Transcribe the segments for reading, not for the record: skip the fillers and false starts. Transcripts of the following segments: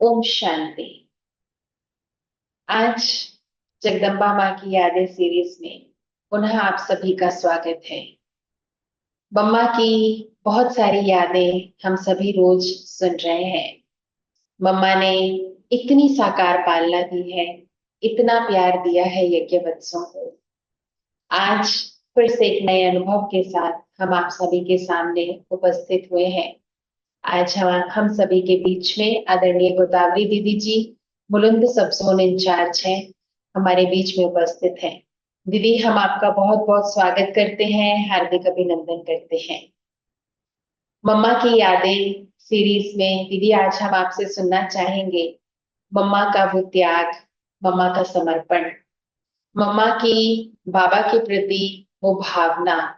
ओम शांति। आज जगदम्बा माँ की यादें सीरीज में पुनः आप सभी का स्वागत है। मम्मा की बहुत सारी यादें हम सभी रोज सुन रहे हैं। मम्मा ने इतनी साकार पालना दी है, इतना प्यार दिया है यज्ञ वत्सों को। आज फिर से एक नए अनुभव के साथ हम आप सभी के सामने उपस्थित हुए हैं। आज हम सभी के बीच में आदरणीय गोदावरी दीदी जी, बुलंद सब जोन इंचार्ज हैं, हमारे बीच में उपस्थित हैं। दीदी, हम आपका बहुत बहुत स्वागत करते हैं, हार्दिक अभिनंदन करते हैं। मम्मा की यादें सीरीज में दीदी आज हम आपसे सुनना चाहेंगे मम्मा का वो त्याग, मम्मा का समर्पण, मम्मा की बाबा के प्रति वो भावना।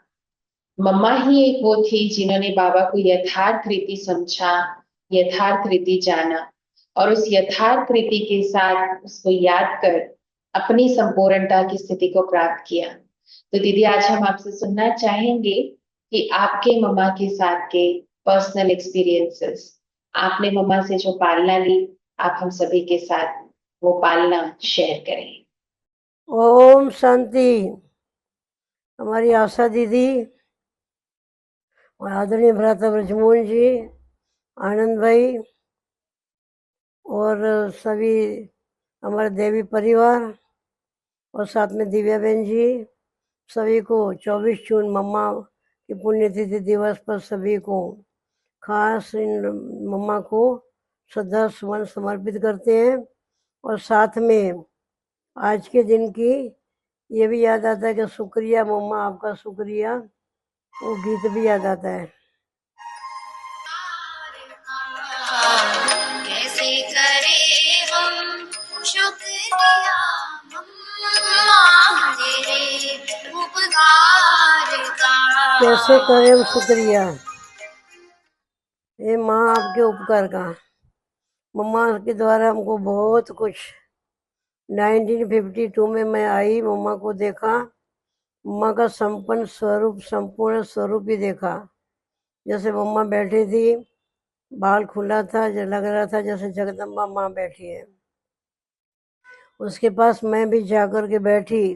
मम्मा ही एक वो थी जिन्होंने बाबा को यथार्थ रीति समझा, यथार्थ रीति जाना और उस यथार्थ रीति के साथ उसको याद कर अपनी संपूर्णता की स्थिति को प्राप्त किया। तो दीदी, आज हम आपसे सुनना चाहेंगे कि आपके मम्मा के साथ के पर्सनल एक्सपीरियंसेस, आपने मम्मा से जो पालना ली, आप हम सभी के साथ वो पालना शेयर करें। ओम शांति। हमारी आशा दीदी और आदरणीय भ्राता ब्रजमोहन जी, आनंद भाई और सभी हमारे देवी परिवार और साथ में दिव्या बहन जी, सभी को 24 जून मम्मा की पुण्यतिथि दिवस पर सभी को खास इन मम्मा को श्रद्धा सुमन समर्पित करते हैं। और साथ में आज के दिन की ये भी याद आता है कि शुक्रिया मम्मा, आपका शुक्रिया, वो गीत भी याद आता है। कैसे करे हम शुक्रिया मम्मा तेरे उपकार का, कैसे करें हम शुक्रिया ये माँ आपके उपकार का। मम्मा के द्वारा हमको बहुत कुछ 1952 में मैं आई, मम्मा को देखा, मम्मा का संपूर्ण स्वरूप ही देखा। जैसे मम्मा बैठी थी, बाल खुला था, जो लग रहा था जैसे जगदम्बा माँ बैठी है। उसके पास मैं भी जाकर के बैठी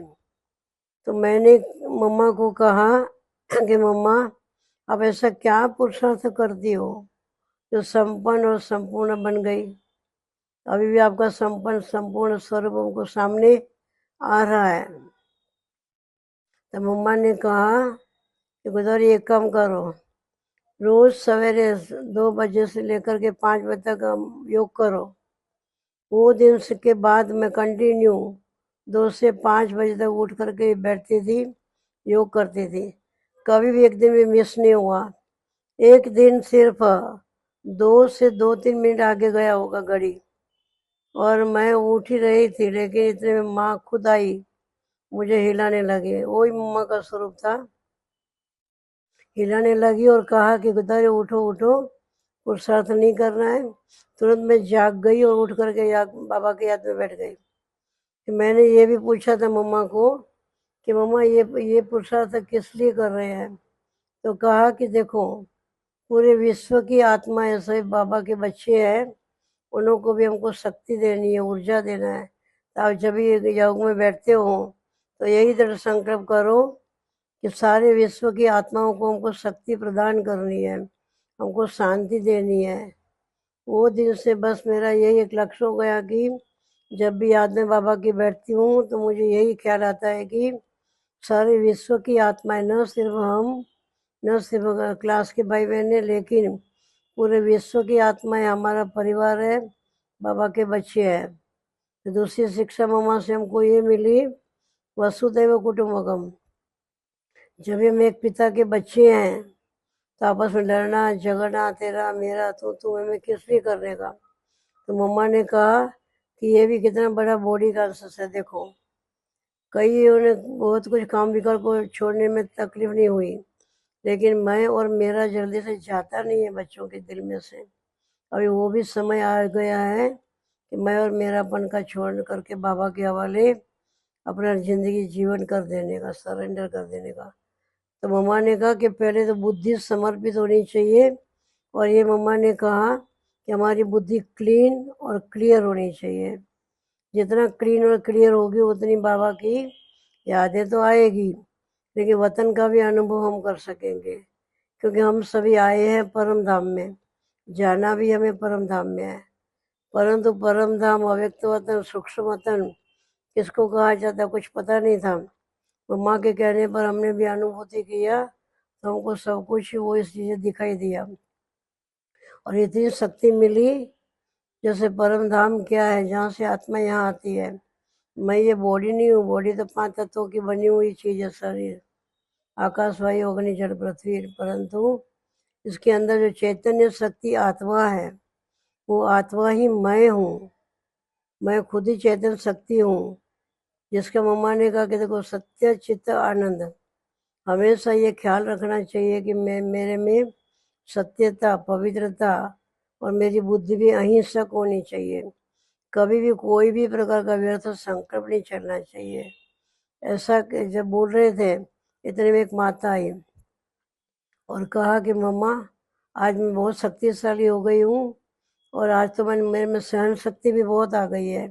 तो मैंने मम्मा को कहा कि मम्मा, अब ऐसा क्या पुरुषार्थ करती हो जो संपन्न और संपूर्ण बन गई। अभी भी आपका संपूर्ण स्वरूप हमको सामने आ रहा है। तो मम्मा ने कहा कि गुजर एक काम करो, रोज सवेरे 2 बजे से लेकर के 5 बजे तक योग करो। वो दिन के बाद मैं कंटिन्यू 2 से 5 बजे तक उठ करके बैठती थी, योग करती थी। कभी भी एक दिन भी मिस नहीं हुआ। एक दिन सिर्फ 2 से 2-3 मिनट आगे गया होगा घड़ी, और मैं उठ ही रही थी, लेकिन इतने में माँ खुद आई, मुझे हिलाने लगी। वही मम्मा का स्वरूप था। हिलाने लगी और कहा कि गुदारे उठो उठो, पुरुषार्थ नहीं करना है। तुरंत मैं जाग गई और उठ करके बाबा के याद में बैठ गई। मैंने ये भी पूछा था मम्मा को कि मम्मा ये पुरुषार्थ किस लिए कर रहे हैं। तो कहा कि देखो, पूरे विश्व की आत्मा ऐसे बाबा के बच्चे हैं, उन लोगों को भी हमको शक्ति देनी है, ऊर्जा देना है। तो आप जब भी योग में बैठते हो तो यही दृढ़ संकल्प करो कि सारे विश्व की आत्माओं को हमको शक्ति प्रदान करनी है, हमको शांति देनी है। वो दिन से बस मेरा यही एक लक्ष्य हो गया कि जब भी याद में बाबा की बैठती हूँ तो मुझे यही ख्याल आता है कि सारे विश्व की आत्माएं, न सिर्फ हम, न सिर्फ क्लास के भाई बहन है, लेकिन पूरे विश्व की आत्माएं हमारा परिवार है, बाबा के बच्चे हैं। तो दूसरी शिक्षा मम्मा से हमको ये मिली, वसुदैव कुटुंबकम। जब हम एक पिता के बच्चे हैं तो आपस में लड़ना झगड़ना, तेरा मेरा, तू हमें किस लिए करने का। तो मम्मा ने कहा कि ये भी कितना बड़ा बॉडी का अवसर है। देखो, कई उन्हें बहुत कुछ काम विकल्प को छोड़ने में तकलीफ नहीं हुई, लेकिन मैं और मेरा जल्दी से जाता नहीं है बच्चों के दिल में से। अभी वो भी समय आ गया है कि मैं और मेरापन का छोड़ करके बाबा के हवाले अपना जिंदगी जीवन कर देने का, सरेंडर कर देने का। तो मम्मा ने कहा कि पहले तो बुद्धि समर्पित होनी चाहिए। और ये मम्मा ने कहा कि हमारी बुद्धि क्लीन और क्लियर होनी चाहिए। जितना क्लीन और क्लियर होगी उतनी बाबा की यादें तो आएगी, लेकिन वतन का भी अनुभव हम कर सकेंगे, क्योंकि हम सभी आए हैं परम धाम में, जाना भी हमें परम धाम में है। परंतु परम धाम, अव्यक्त वतन, सूक्ष्म वतन किसको कहा जाता है कुछ पता नहीं था। मम्मा के कहने पर हमने भी अनुभूति किया, तो हमको सब कुछ वो इस चीजें दिखाई दिया और इतनी शक्ति मिली। जैसे परम धाम क्या है, जहाँ से आत्मा यहाँ आती है। मैं ये बॉडी नहीं हूँ, बॉडी तो 5 तत्वों की बनी हुई चीज है, शरीर, आकाश, वायु, अग्नि, जल, पृथ्वी। परंतु इसके अंदर जो चैतन्य शक्ति आत्मा है, वो आत्मा ही मैं हूँ। मैं खुद ही चैतन्य शक्ति हूँ, जिसका मम्मा ने कहा कि देखो सत्य चित्त आनंद, हमेशा ये ख्याल रखना चाहिए कि मैं, मेरे में सत्यता, पवित्रता और मेरी बुद्धि भी अहिंसक होनी चाहिए। कभी भी कोई भी प्रकार का व्यर्थ संकल्प नहीं चलना चाहिए। ऐसा जब बोल रहे थे, इतने में एक माता आई और कहा कि मम्मा, आज मैं बहुत शक्तिशाली हो गई हूँ और आज तो मेरे में सहन शक्ति भी बहुत आ गई है।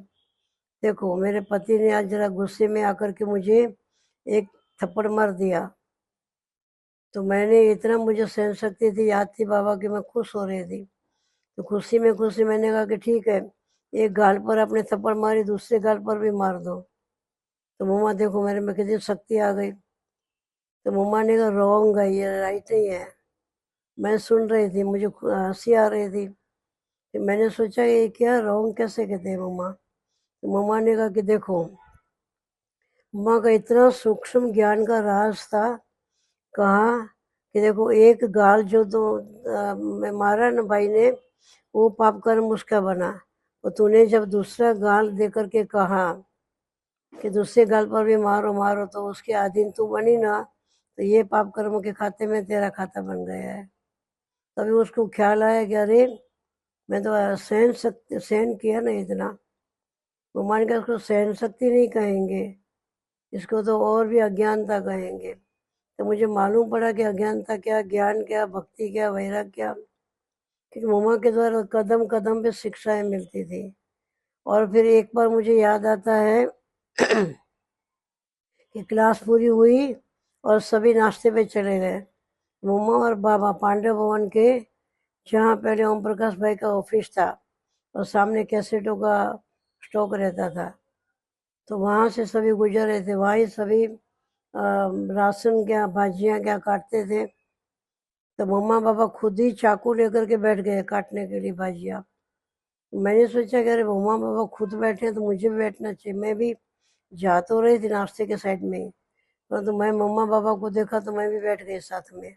देखो मेरे पति ने आज जरा गुस्से में आकर के मुझे एक थप्पड़ मार दिया, तो मैंने इतना, मुझे सहन शक्ति थी, याद थी बाबा की, मैं खुश हो रही थी। तो खुशी में खुशी मैंने कहा कि ठीक है, एक गाल पर आपने थप्पड़ मारी, दूसरे गाल पर भी मार दो। तो मम्मा देखो मेरे में कितनी शक्ति आ गई। तो मम्मा ने कहा रॉन्ग है, ये राइट नहीं है। मैं सुन रही थी, मुझे हंसी आ रही थी। तो मैंने सोचा ये क्या, रॉन्ग कैसे कहते हैं मम्मा। तो मम्मा ने कहा कि देखो, मम्मा का इतना सूक्ष्म ज्ञान का राज था। कहा कि देखो एक गाल जो तो मारा ना भाई ने, वो पाप कर्म उसका बना, और तूने जब दूसरा गाल दे करके कहा कि दूसरे गाल पर भी मारो मारो, तो उसके अधीन तू बनी ना, तो ये पाप कर्म के खाते में तेरा खाता बन गया है। तभी उसको ख्याल आया कि अरे मैं तो सहन किया ना इतना। वो मान के उसको सहन शक्ति नहीं कहेंगे, इसको तो और भी अज्ञानता कहेंगे। तो मुझे मालूम पड़ा कि अज्ञानता क्या, ज्ञान क्या, भक्ति क्या, वैराग्य क्या। क्योंकि मम्मा के द्वारा कदम कदम पे शिक्षाएं मिलती थी। और फिर एक बार मुझे याद आता है कि क्लास पूरी हुई और सभी नाश्ते पे चले गए। मम्मा और बाबा पांडव भवन के, जहाँ पहले ओम प्रकाश भाई का ऑफिस था और सामने कैसेटों का स्टॉक रहता था, तो वहाँ से सभी गुजर रहे थे। वहीं सभी राशन क्या, भाजियाँ क्या काटते थे। तो मम्मा पापा खुद ही चाकू लेकर के बैठ गए काटने के लिए भाजिया। मैंने सोचा कि अरे मम्मा पापा खुद बैठे तो मुझे भी बैठना चाहिए। मैं भी जा तो रही थी नाश्ते के साइड में ही, परंतु मैं मम्मा पापा को देखा तो मैं भी बैठ गई साथ में।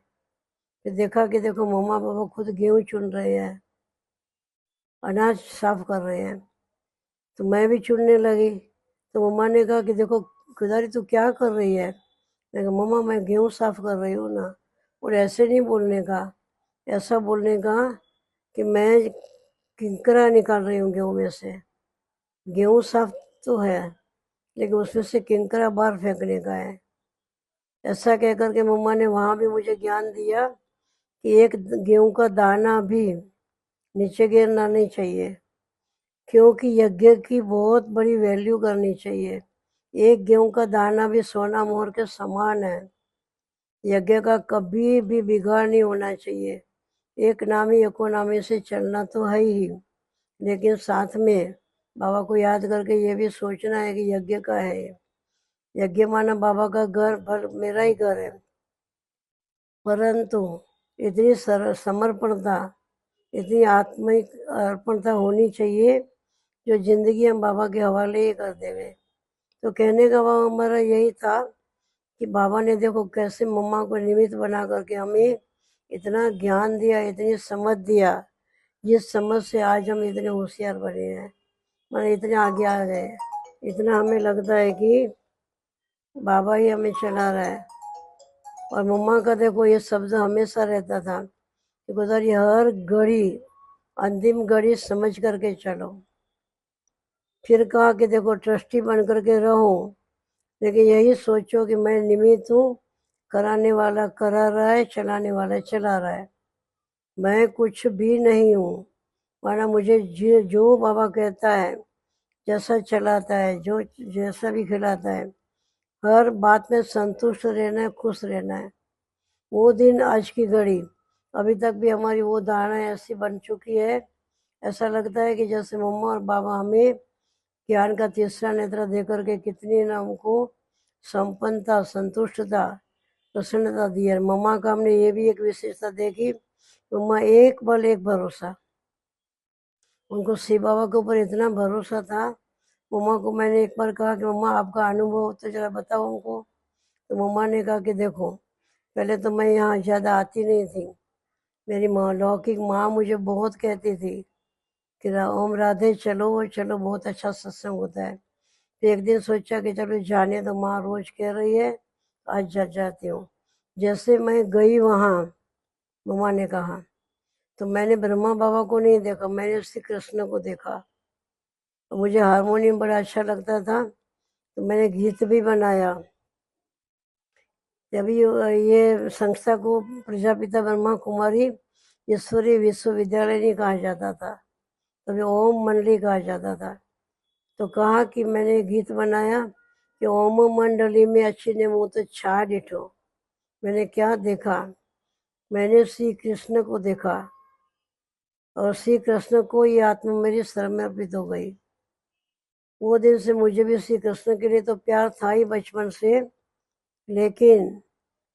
फिर देखा कि देखो मम्मा पापा खुद गेहूँ चुन रहे हैं, अनाज साफ कर रहे हैं, तो मैं भी चुनने लगी। तो मम्मा ने कहा कि देखो खुदारी तू क्या कर रही है। मैं कहा मम्मा मैं गेहूँ साफ कर रही हूँ ना। और ऐसे नहीं बोलने का, ऐसा बोलने का कि मैं किंकरा निकाल रही हूँ गेहूँ में से। गेहूँ साफ तो है, लेकिन उसमें से किंकरा बाहर फेंकने का है। ऐसा कह करके मम्मा ने वहाँ भी मुझे ज्ञान दिया कि एक गेहूँ का दाना भी नीचे गिरना नहीं चाहिए, क्योंकि यज्ञ की बहुत बड़ी वैल्यू करनी चाहिए। एक गेहूं का दाना भी सोना मोहर के समान है। यज्ञ का कभी भी बिगाड़ नहीं होना चाहिए। एक नामी एको नामी से चलना तो है ही, लेकिन साथ में बाबा को याद करके ये भी सोचना है कि यज्ञ का है। यज्ञ माना बाबा का घर, भर मेरा ही घर है, परंतु इतनी समर्पणता, इतनी आत्मिक अर्पणता होनी चाहिए जो जिंदगी हम बाबा के हवाले ही कर देवे। तो कहने का भाव हमारा यही था कि बाबा ने देखो कैसे मम्मा को निमित्त बना करके हमें इतना ज्ञान दिया, इतनी समझ दिया, जिस समझ से आज हम इतने होशियार बने हैं, मतलब इतने आगे आ गए। इतना हमें लगता है कि बाबा ही हमें चला रहा है। और मम्मा का देखो ये शब्द हमेशा रहता था कि गुजारी हर घड़ी अंतिम घड़ी समझ करके चलो। फिर कहा कि देखो ट्रस्टी बन करके रहो, लेकिन यही सोचो कि मैं निमित्त हूँ, कराने वाला करा रहा है, चलाने वाला चला रहा है, मैं कुछ भी नहीं हूँ। वरना मुझे जो बाबा कहता है, जैसा चलाता है, जो जैसा भी खिलाता है, हर बात में संतुष्ट रहना है, खुश रहना है। वो दिन आज की घड़ी अभी तक भी हमारी वो धारणा ऐसी बन चुकी है, ऐसा लगता है कि जैसे मम्मा और बाबा हमें ज्ञान का तीसरा नेत्र दे करके कितनी ना हमको संपन्नता, संतुष्टता, प्रसन्नता दी है। मम्मा का हमने ये भी एक विशेषता देखी, मम्मा एक बल एक भरोसा, उनको शिव बाबा के ऊपर इतना भरोसा था। मम्मा को मैंने एक बार कहा कि मम्मा आपका अनुभव तो जरा बताओ हमको। तो मम्मा ने कहा कि देखो, पहले तो मैं यहाँ ज़्यादा आती नहीं थी, मेरी माँ लौकिक माँ मुझे बहुत कहती थी कि ओम राधे चलो चलो, बहुत अच्छा सत्संग होता है। तो एक दिन सोचा कि चलो जाने तो, माँ रोज कह रही है, आज जाती हूँ। जैसे मैं गई वहाँ, मम्मा ने कहा, तो मैंने ब्रह्मा बाबा को नहीं देखा, मैंने श्री कृष्ण को देखा। तो मुझे हारमोनियम बड़ा अच्छा लगता था, तो मैंने गीत भी बनाया। जब ये संस्था को प्रजापिता ब्रह्मा कुमारी ईश्वरीय विश्वविद्यालय नहीं कहा जाता था, तभी ओम मंडली कहा जाता था। तो कहा कि मैंने गीत बनाया कि ओम मंडली में अच्छी ने मुँह तो छा डिठो। मैंने क्या देखा, मैंने श्री कृष्ण को देखा, और श्री कृष्ण को ये आत्मा मेरी समर्पित हो गई। वो दिन से मुझे भी श्री कृष्ण के लिए तो प्यार था ही बचपन से, लेकिन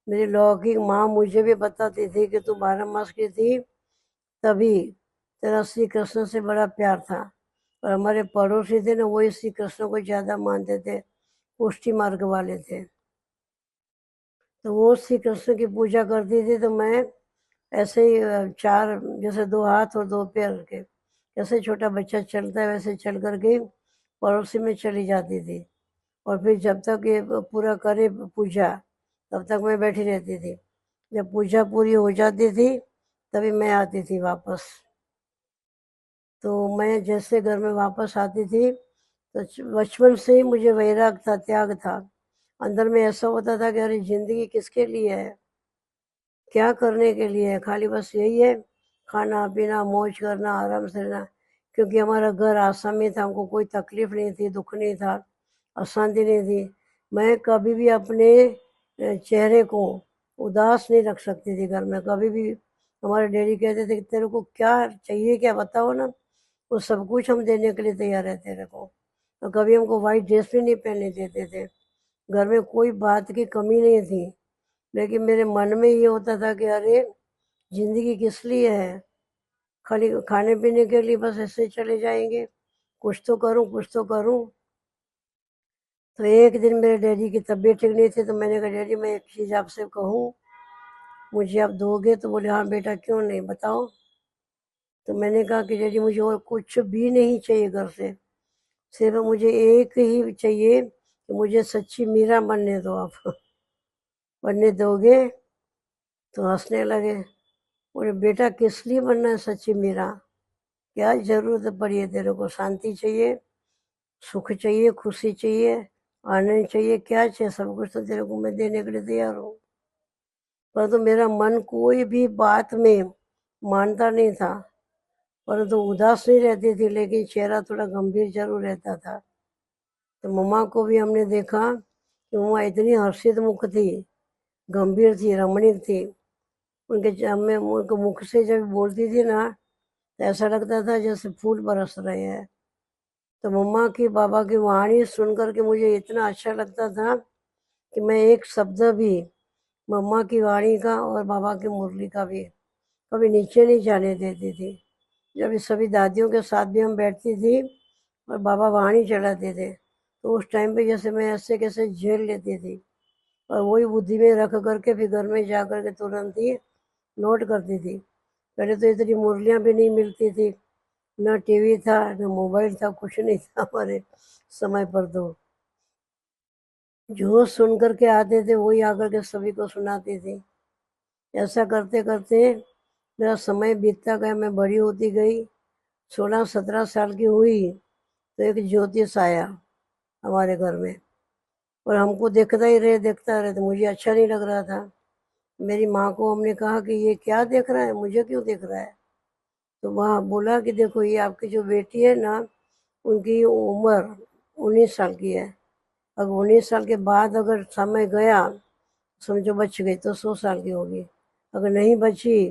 मेरी लौकिक माँ मुझे भी बताती थी कि तू 12 मास की थी तभी तेरा श्री कृष्ण से बड़ा प्यार था। और हमारे पड़ोसी थे ना, वही श्री कृष्ण को ज़्यादा मानते थे, पुष्टि मार्ग वाले थे। तो वो श्री कृष्ण की पूजा करती थी, तो मैं ऐसे ही चार, जैसे 2 हाथ और 2 पैर के, जैसे छोटा बच्चा चलता है वैसे चल करके पड़ोसी में चली जाती थी। और फिर जब तक ये पूरा करे पूजा, तब तक मैं बैठी रहती थी। जब पूजा पूरी हो जाती थी तभी मैं आती थी वापस। तो मैं जैसे घर में वापस आती थी, तो बचपन से ही मुझे वैराग था, त्याग था। अंदर में ऐसा होता था कि अरे जिंदगी किसके लिए है, क्या करने के लिए है, खाली बस यही है, खाना पीना मौज करना, आराम से रहना। क्योंकि हमारा घर आसाम में था, हमको कोई तकलीफ नहीं थी, दुख नहीं था, अशांति नहीं थी। मैं कभी भी अपने चेहरे को उदास नहीं रख सकती थी घर में कभी भी। हमारे डैडी कहते थे कि तेरे को क्या चाहिए, क्या बताओ ना, वो सब कुछ हम देने के लिए तैयार है तेरे को। तो कभी हमको वाइट ड्रेस भी नहीं पहनने देते थे। घर में कोई बात की कमी नहीं थी, लेकिन मेरे मन में ये होता था कि अरे जिंदगी किस लिए है, खाली खाने पीने के लिए बस ऐसे चले जाएंगे, कुछ तो करूं, कुछ तो करूं। तो एक दिन मेरे डैडी की तबीयत ठीक नहीं थी, तो मैंने कहा डैडी मैं एक चीज़ आपसे कहूँ, मुझे आप दोगे? तो बोले हाँ बेटा, क्यों नहीं, बताओ। तो मैंने कहा कि डैडी मुझे और कुछ भी नहीं चाहिए घर से, सिर्फ मुझे एक ही चाहिए कि मुझे सच्ची मीरा बनने दो आप। बनने दोगे? तो हंसने लगे, बोले बेटा किस लिए बनना है सच्ची मीरा, क्या जरूरत पड़ी है तेरे को, शांति चाहिए, सुख चाहिए, खुशी चाहिए, आनंद चाहिए, क्या चाहिए, सब कुछ तो तेरे को मैं देने के लिए तैयार हूँ। परंतु मेरा मन कोई भी बात में मानता नहीं था, परंतु उदास नहीं रहती थी, लेकिन चेहरा थोड़ा गंभीर जरूर रहता था। तो मम्मा को भी हमने देखा कि मम्मा इतनी हर्षित मुख थी, गंभीर थी, रमणीक थी। उनके मैं उनके मुख से जब बोलती थी ना, तो ऐसा लगता था जैसे फूल बरस रहे हैं। तो मम्मा की, बाबा की वाणी सुन करके मुझे इतना अच्छा लगता था कि मैं एक शब्द भी मम्मा की वाणी का और बाबा की मुरली का भी कभी नीचे नहीं जाने देती थी। जब इस सभी दादियों के साथ भी हम बैठती थी और बाबा वाणी चढ़ाते थे, तो उस टाइम पे जैसे मैं ऐसे कैसे झेल लेती थी, और वही बुद्धि में रख करके फिर घर में जा करके तुरंत ही नोट करती थी। पहले तो इतनी मुरलियाँ भी नहीं मिलती थी, न टीवी था, न मोबाइल था, कुछ नहीं था हमारे समय पर। तो जो सुन करके आते थे वही आकर के सभी को सुनाती थी। ऐसा करते करते मेरा समय बीतता गया, मैं बड़ी होती गई, 16-17 साल की हुई, तो एक ज्योतिष आया हमारे घर में, और हमको देखता रहे, तो मुझे अच्छा नहीं लग रहा था। मेरी माँ को हमने कहा कि ये क्या देख रहा है, मुझे क्यों देख रहा है। तो वहाँ बोला कि देखो ये आपकी जो बेटी है ना, उनकी उम्र 19 साल की है। अगर 19 साल के बाद अगर समय गया, समझो बच गई, तो 100 साल की होगी। अगर नहीं बची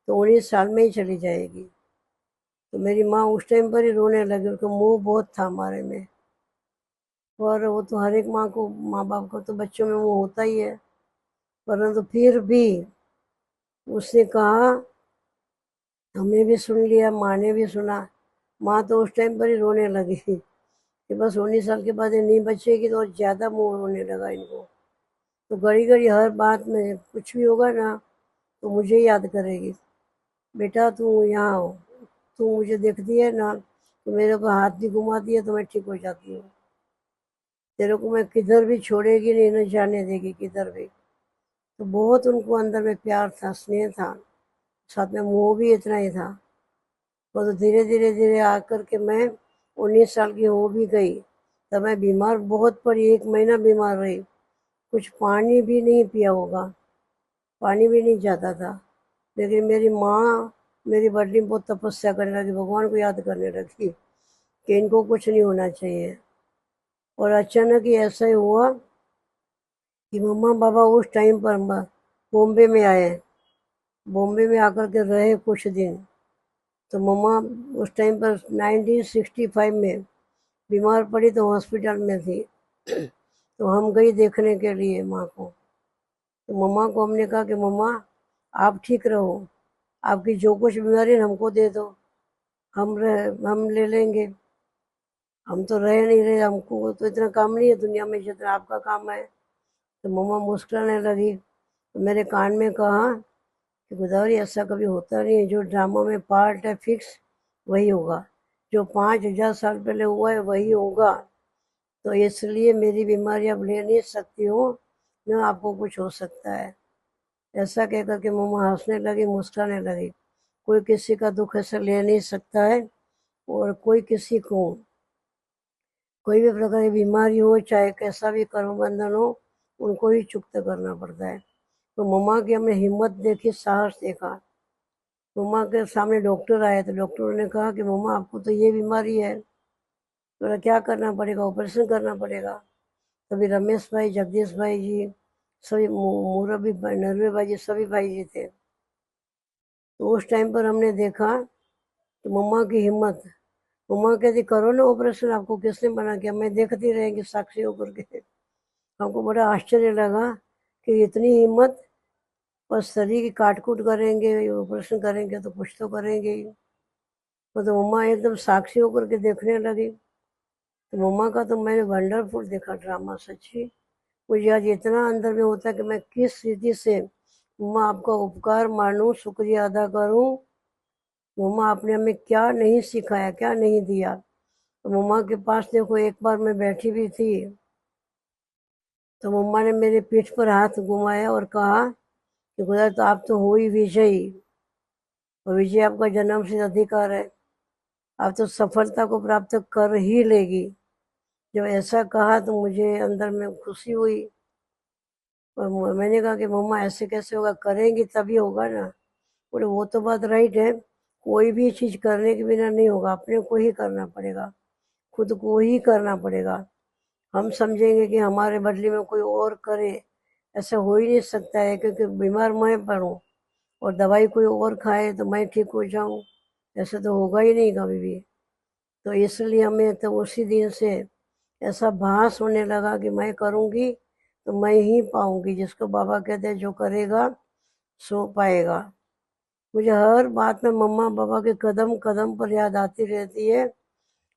तो 19 साल में ही चली जाएगी। तो मेरी माँ उस टाइम पर ही रोने लगी, उनका मोह बहुत था हमारे में। और वो तो हर एक माँ को, माँ बाप को तो बच्चों में मोह होता ही है। परंतु फिर भी उसने कहा, हमने भी सुन लिया, माँ ने भी सुना। माँ तो उस टाइम पर ही रोने लगी कि बस 19 साल के बाद ये नहीं बचेगी, तो और ज़्यादा मोह होने लगा इनको। तो घड़ी घड़ी हर बात में कुछ भी होगा ना, तो मुझे याद करेगी, बेटा तू यहाँ हो, तू मुझे देखती है ना, तो मेरे को हाथ भी घुमाती है तो मैं ठीक हो जाती हूँ। तेरे को मैं किधर भी छोड़ेगी नहीं, न जाने देगी किधर भी। तो बहुत उनको अंदर में प्यार था, स्नेह था, साथ में मोह भी इतना ही था। वो तो धीरे धीरे धीरे आकर के मैं 19 साल की हो भी गई। तब मैं बीमार बहुत पड़ी, 1 महीना बीमार रही, कुछ पानी भी नहीं पिया होगा, पानी भी नहीं जाता था। लेकिन मेरी माँ मेरी बड़ी बहुत तपस्या करने लगी, भगवान को याद करने लगी कि इनको कुछ नहीं होना चाहिए। और अचानक ही ऐसा ही हुआ कि मम्मा पापा उस टाइम पर बॉम्बे में आए। बॉम्बे में आकर के रहे कुछ दिन। तो मम्मा उस टाइम पर 1965 में बीमार पड़ी, तो हॉस्पिटल में थी। तो हम गई देखने के लिए माँ को। तो मम्मा को हमने कहा कि मम्मा आप ठीक रहो, आपकी जो कुछ बीमारी है हमको दे दो, हम ले लेंगे। हम तो रह नहीं रहे, हमको तो इतना काम नहीं है दुनिया में जितना आपका काम है। तो मम्मा मुस्कुराने लगी। तो मेरे कान में कहा कि गोदावरी ऐसा कभी होता नहीं है, जो ड्रामा में पार्ट है फिक्स वही होगा, जो 5,000 साल पहले हुआ है वही होगा। तो इसलिए मेरी बीमारी अब ले नहीं सकती हूँ, न आपको कुछ हो सकता है। ऐसा कह कर के मम्मा हंसने लगी, मुस्कुराने लगी। कोई किसी का दुख ऐसा ले नहीं सकता है, और कोई किसी को कोई भी प्रकार की बीमारी हो, चाहे कैसा भी कर्म बंधन हो, उनको ही चुकता करना पड़ता है। तो मम्मा की हमने हिम्मत देखी, साहस देखा। मम्मा के सामने डॉक्टर आए, तो डॉक्टरों ने कहा कि मम्मा आपको तो ये बीमारी है, तो क्या करना पड़ेगा, ऑपरेशन करना पड़ेगा। तभी रमेश भाई, जगदीश भाई जी, सभी मुरबी भाई, नरवे भाई जी, सभी भाई जी थे। तो उस टाइम पर हमने देखा तो मम्मा की हिम्मत। मम्मा कहती करो ना ऑपरेशन, आपको किसने मना किया, मैं देखती रहेंगी साक्षी होकर के। हमको बड़ा आश्चर्य लगा कि इतनी हिम्मत, बस शरीर की काट कूट करेंगे, ऑपरेशन करेंगे तो कुछ तो करेंगे ही। तो मम्मा एकदम साक्षी होकर के देखने लगी। तो मम्मा का तो मैंने वंडरफुल देखा ड्रामा, सच्ची। मुझे आज इतना अंदर में होता है कि मैं किस रीति से मम्मा आपका उपकार मानूं, शुक्रिया अदा करूं। मम्मा आपने हमें क्या नहीं सिखाया, क्या नहीं दिया। तो मम्मा के पास देखो, एक बार मैं बैठी भी थी, तो मम्मा ने मेरे पीठ पर हाथ घुमाया और कहा कि खुदा, तो आप तो हो ही विजयी, और विजय आपका जन्म से अधिकार है, आप तो सफलता को प्राप्त कर ही लेगी। जब ऐसा कहा तो मुझे अंदर में खुशी हुई। और मैंने कहा कि मम्मा ऐसे कैसे होगा, करेंगी तभी होगा ना। बोले वो तो बात राइट है, कोई भी चीज़ करने के बिना नहीं होगा, अपने को ही करना पड़ेगा, खुद को ही करना पड़ेगा। हम समझेंगे कि हमारे बदले में कोई और करे, ऐसा हो ही नहीं सकता है, क्योंकि बीमार मैं पड़ूँ और दवाई कोई और खाए तो मैं ठीक हो जाऊं, ऐसा तो होगा ही नहीं कभी भी। तो इसलिए हमें तो उसी दिन से ऐसा भास होने लगा कि मैं करूंगी तो मैं ही पाऊंगी, जिसको बाबा कहते हैं जो करेगा सो पाएगा। मुझे हर बात में मम्मा पापा के कदम कदम पर याद आती रहती है,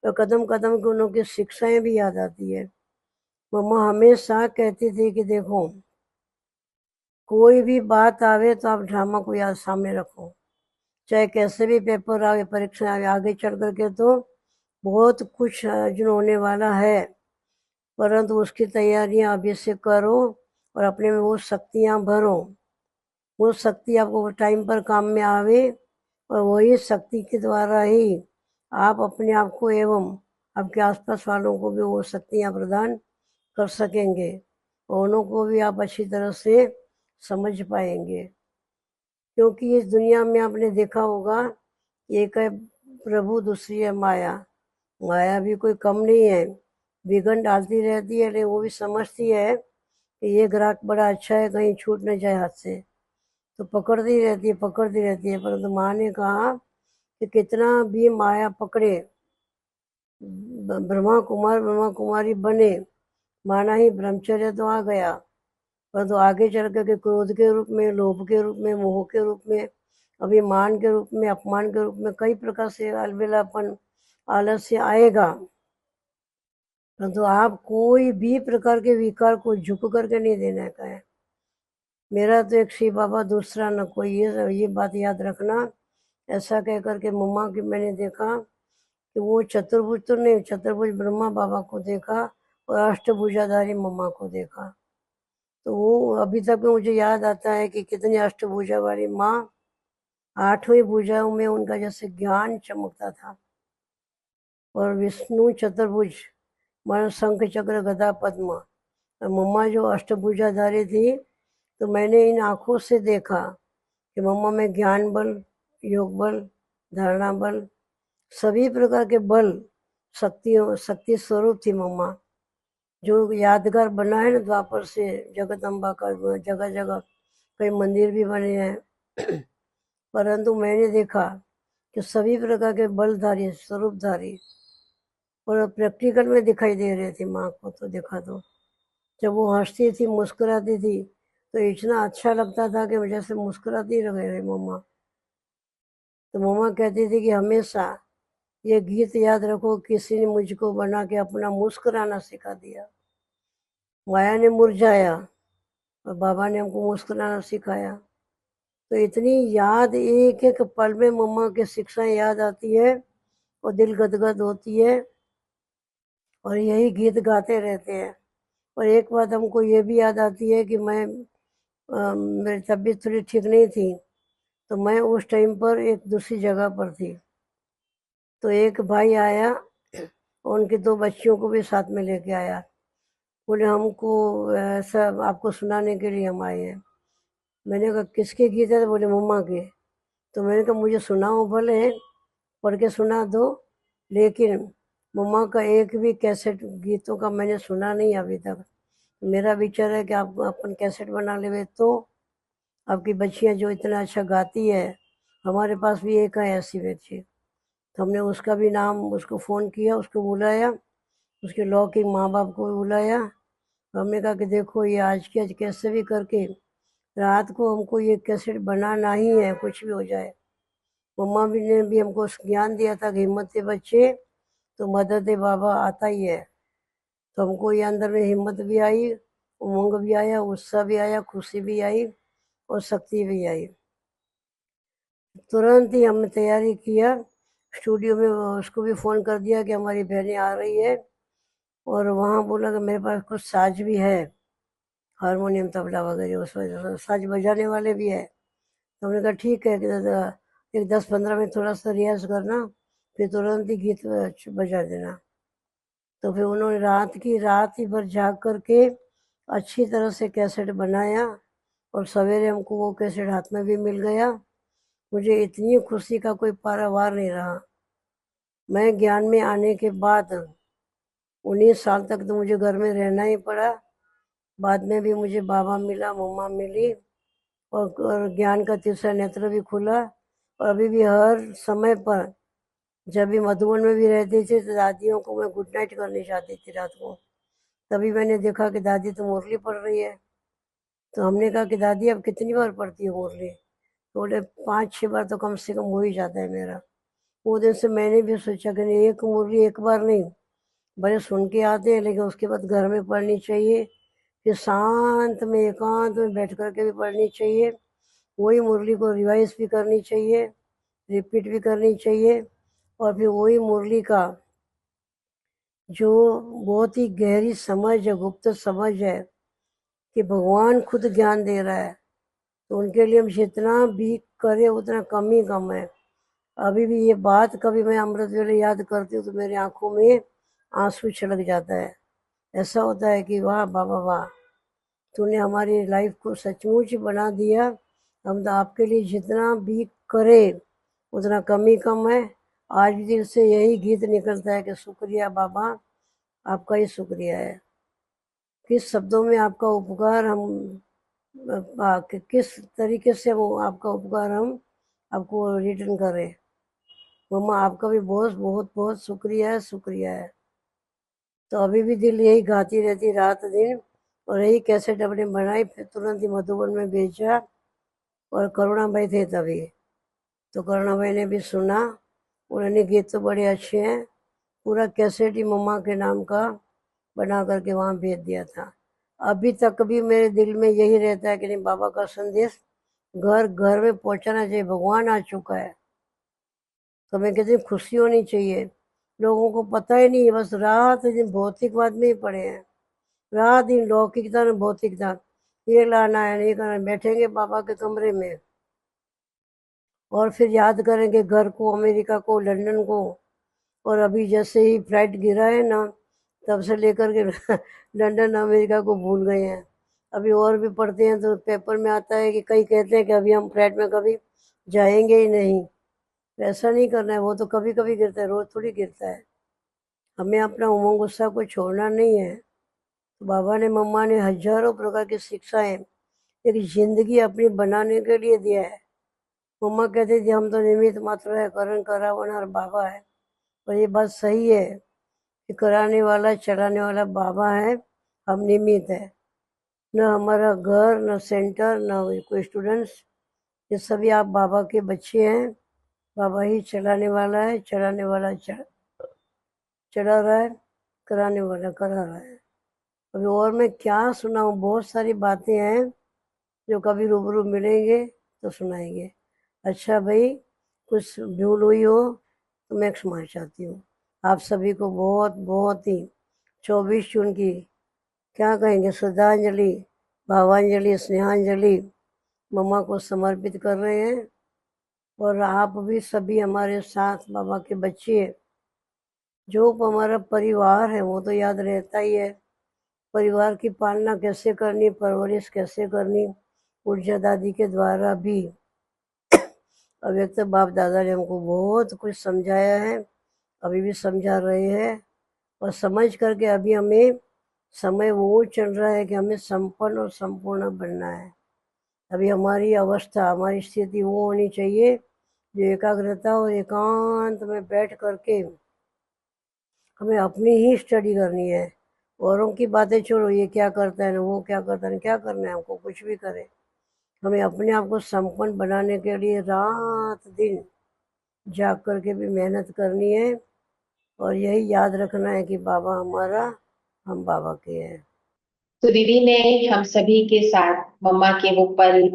और कदम कदम की उनकी शिक्षाएं भी याद आती है। मम्मा हमेशा कहती थी कि देखो, कोई भी बात आवे तो आप ड्रामा को याद सामने रखो, चाहे कैसे भी पेपर आगे, परीक्षा आगे, आगे चढ़ करके तो बहुत कुछ अर्जुन होने वाला है, परंतु उसकी तैयारियां अभी से करो और अपने में वो शक्तियां भरो। वो शक्ति आपको टाइम पर काम में आवे, और वही शक्ति के द्वारा ही आप अपने आप को एवं आपके आसपास वालों को भी वो शक्तियां प्रदान कर सकेंगे, और उन्हों को भी आप अच्छी तरह से समझ पाएंगे। क्योंकि इस दुनिया में आपने देखा होगा एक है प्रभु, दूसरी है माया। माया भी कोई कम नहीं है, विघन डालती रहती है, लेकिन वो भी समझती है कि ये ग्राहक बड़ा अच्छा है, कहीं छूट न जाए हाथ से, तो पकड़ती रहती है। परंतु माँ ने कहा कि कितना भी माया पकड़े, ब्रह्मा कुमारी बने, माना ही ब्रह्मचर्य तो आ गया, परंतु आगे चल करके क्रोध के रूप में, लोभ के रूप में, मोह के रूप में, अभिमान के रूप में, अपमान के रूप में, कई प्रकार से अलबेलापन, आलस्य आएगा। परंतु आप कोई भी प्रकार के विकार को झुक करके नहीं देने का है। मेरा तो एक शिव बाबा, दूसरा न कोई, ये बात याद रखना। ऐसा कह करके मम्मा की मैंने देखा कि वो चतुर्भुज तो नहीं, चतुर्भुज ब्रह्मा बाबा को देखा और अष्टभुजाधारी मम्मा को देखा। तो वो अभी तक मुझे याद आता है कि कितनी अष्टभुजा वाली माँ, आठवीं भुजाओं में उनका जैसे ज्ञान चमकता था। और विष्णु चतुर्भुज, मन शंख चक्र गदा पद्म, और मम्मा जो अष्टभुजाधारी थी, तो मैंने इन आंखों से देखा कि मम्मा में ज्ञान बल, योग बल, धारणा बल, सभी प्रकार के बल, शक्ति स्वरूप थी मम्मा। जो यादगार बना है ना द्वापर से जगदम्बा का, जगह जगह कई मंदिर भी बने हैं। परंतु मैंने देखा कि सभी प्रकार के बलधारी, स्वरूपधारी, और प्रैक्टिकल में दिखाई दे रहे थे माँ को। तो देखा तो जब वो हंसती थी, मुस्कुराती थी, तो इतना अच्छा लगता था कि जैसे मुस्कुराती रह गए मम्मा। तो मम्मा कहती थी कि हमेशा ये गीत याद रखो, किसी ने मुझको बना के अपना मुस्कुराना सिखा दिया। माया ने मुरझाया और बाबा ने हमको मुस्कुराना सिखाया। तो इतनी याद, एक एक पल में मम्मा की शिक्षाएं याद आती है और दिल गदगद होती है, और यही गीत गाते रहते हैं। और एक बात हमको ये भी याद आती है कि मेरी तबीयत थोड़ी ठीक नहीं थी, तो मैं उस टाइम पर एक दूसरी जगह पर थी। तो एक भाई आया और उनकी दो बच्चियों को भी साथ में लेके आया। बोले हमको ऐसा आपको सुनाने के लिए हम आए हैं। मैंने कहा किसके गीत है? तो बोले मम्मा के। तो मैंने कहा मुझे सुनाओ, भले पढ़ के सुना दो, लेकिन मम्मा का एक भी कैसेट गीतों का मैंने सुना नहीं अभी तक। मेरा विचार है कि आप अपन कैसेट बना लेवे, तो आपकी बच्चियां जो इतना अच्छा गाती है, हमारे पास भी एक है ऐसी बच्ची। तो हमने उसका भी नाम, उसको फ़ोन किया, उसको बुलाया, उसके लौकिक माँ बाप को भी बुलाया। हमने कहा कि देखो ये आज के आज कैसे भी करके रात को हमको ये कैसेट बनाना ही है, कुछ भी हो जाए। मम्मा भी ने भी हमको ज्ञान दिया था कि हिम्मत से बच्चे तो मदद बाबा आता ही है। तो हमको ये अंदर में हिम्मत भी आई, उमंग भी आया, उत्साह भी आया, खुशी भी आई और शक्ति भी आई। तुरंत ही हमने तैयारी किया, स्टूडियो में उसको भी फ़ोन कर दिया कि हमारी बहनें आ रही है। और वहाँ बोला कि मेरे पास कुछ साज भी है, हारमोनियम तबला वगैरह, उस वजह से साज बजाने वाले भी है। तो हमने कहा ठीक है कि एक 10-15 मिनट थोड़ा सा रियाज करना, फिर तुरंत ही गीत बजा देना। तो फिर उन्होंने रात ही भर जाग करके अच्छी तरह से कैसेट बनाया, और सवेरे हमको वो कैसेट हाथ में भी मिल गया। मुझे इतनी खुशी का कोई पारावार नहीं रहा। मैं ज्ञान में आने के बाद 19 साल तक तो मुझे घर में रहना ही पड़ा। बाद में भी मुझे बाबा मिला, मम्मा मिली, और ज्ञान का तीसरा नेत्र भी खुला। और अभी भी हर समय पर, जब भी मधुबन में भी रहती थी, तो दादियों को मैं गुड नाइट करनी चाहती थी रात को। तभी मैंने देखा कि दादी तो मुरली पढ़ रही है। तो हमने कहा कि दादी अब कितनी बार पढ़ती हो मुरली? तो बोले 5-6 बार तो कम से कम हो ही जाता है मेरा। वो दिन से मैंने भी सोचा कि नहीं, एक मुरली एक बार नहीं, बड़े सुन के आते हैं, लेकिन उसके बाद घर में पढ़नी चाहिए, फिर शांत में एकांत में बैठ कर के भी पढ़नी चाहिए। वही मुरली को रिवाइज भी करनी चाहिए, रिपीट भी करनी चाहिए। और फिर वही मुरली का जो बहुत ही गहरी समझ है, गुप्त समझ है कि भगवान खुद ज्ञान दे रहा है, तो उनके लिए हम जितना भी करें उतना कम ही कम है। अभी भी ये बात कभी मैं अमृत वेले याद करती हूँ तो मेरी आंखों में आंसू छलक जाता है। ऐसा होता है कि वाह बाबा वाह, तूने हमारी लाइफ को सचमुच बना दिया। हम तो आपके लिए जितना भी करें उतना कम ही कम है। आज भी दिल से यही गीत निकलता है कि शुक्रिया बाबा, आपका ही शुक्रिया है। किस शब्दों में आपका उपकार हम किस तरीके से वो आपका उपकार हम आपको रिटर्न करें। मम्मा आपका भी बहुत बहुत बहुत शुक्रिया है, शुक्रिया है। तो अभी भी दिल यही गाती रहती रात दिन, और यही कैसेट अपने बनाई, फिर तुरंत ही मधुबन में भेजा। और करुणा भाई थे तभी, तो करुणा भाई ने भी सुना। उन्होंने गीत तो बड़े अच्छे हैं, पूरा कैसेट ही मम्मा के नाम का बना करके वहाँ भेज दिया था। अभी तक भी मेरे दिल में यही रहता है कि नहीं, बाबा का संदेश घर घर में पहुँचाना चाहिए। भगवान आ चुका है, तो मैं कहती हूँ खुशी होनी चाहिए। लोगों को पता ही नहीं है, बस रात दिन भौतिकवाद में ही पड़े हैं, रात दिन लौकिकता न भौतिकता। ये लाना है, नहीं करना, बैठेंगे बाबा के कमरे में और फिर याद करेंगे घर को, अमेरिका को, लंदन को। और अभी जैसे ही फ्लाइट गिरा है ना, तब से लेकर के लंदन अमेरिका को भूल गए हैं। अभी और भी पढ़ते हैं तो पेपर में आता है कि कई कहते हैं कि अभी हम फ्लाइट में कभी जाएंगे ही नहीं। तो ऐसा नहीं करना है, वो तो कभी कभी गिरता है, रोज थोड़ी गिरता है। हमें अपना उमंग गुस्सा को छोड़ना नहीं है। तो बाबा ने, मम्मा ने हजारों प्रकार की शिक्षाएं एक जिंदगी अपनी बनाने के लिए दिया है। मम्मा कहती थी हम तो निमित्त मात्र है, करण करावनहार बाबा है। और ये बात सही है कि कराने वाला चलाने वाला बाबा है, हम निमित्त है। न हमारा घर, न सेंटर, न कोई स्टूडेंट्स, ये सभी आप बाबा के बच्चे हैं। बाबा ही चलाने वाला है, चलाने वाला चला रहा है, कराने वाला करा रहा है। अभी और मैं क्या सुनाऊँ, बहुत सारी बातें हैं जो कभी रूबरू मिलेंगे तो सुनाएंगे। अच्छा भाई, कुछ भूल हुई हो तो मैं क्षमा चाहती हूँ। आप सभी को बहुत बहुत ही 24 जून की क्या कहेंगे, श्रद्धांजलि, भावांजलि, स्नेहांजलि मम्मा को समर्पित कर रहे हैं। और आप भी सभी हमारे साथ बाबा के बच्चे, जो हमारा परिवार है वो तो याद रहता ही है। परिवार की पालना कैसे करनी, परवरिश कैसे करनी, ऊर्जा दादी के द्वारा भी अव्यक्त बाप दादा ने हमको बहुत कुछ समझाया है, अभी भी समझा रहे हैं। और समझ करके अभी हमें समय वो चल रहा है कि हमें संपन्न और संपूर्ण बनना है। अभी हमारी अवस्था, हमारी स्थिति वो होनी चाहिए जो एकाग्रता और एकांत में बैठ करके हमें अपनी ही स्टडी करनी है। औरों की बातें छोड़ो, ये क्या करता है ना, वो क्या करता है ना, क्या करना है हमको, कुछ भी करे। हमें अपने आप को संपन्न बनाने के लिए रात दिन जाग करके भी मेहनत करनी है। और यही याद रखना है कि बाबा हमारा, हम बाबा के हैं। तो दीदी ने हम सभी के साथ मम्मा के वो पल,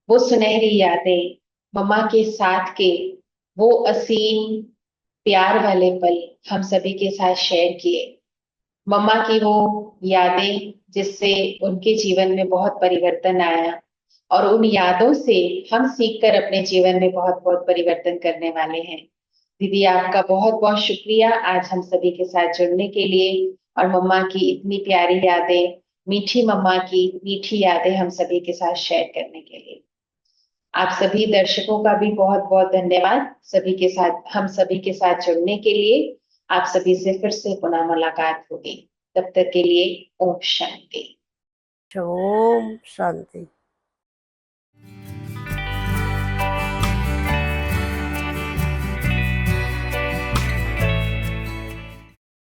वो सुनहरी यादें, मम्मा के साथ के वो असीम प्यार वाले पल हम सभी के साथ शेयर किए। मम्मा की वो यादें जिससे उनके जीवन में बहुत परिवर्तन आया, और उन यादों से हम सीखकर अपने जीवन में बहुत बहुत परिवर्तन करने वाले हैं। दीदी आपका बहुत बहुत शुक्रिया आज हम सभी के साथ जुड़ने के लिए, और मम्मा की इतनी प्यारी यादें, मीठी मम्मा की मीठी यादें हम सभी के साथ शेयर करने के लिए। आप सभी दर्शकों का भी बहुत बहुत धन्यवाद, सभी के साथ, हम सभी के साथ जुड़ने के लिए। आप सभी से फिर से पुनः मुलाकात होगी, तब तक के लिए ओम शांति। ओम शांति।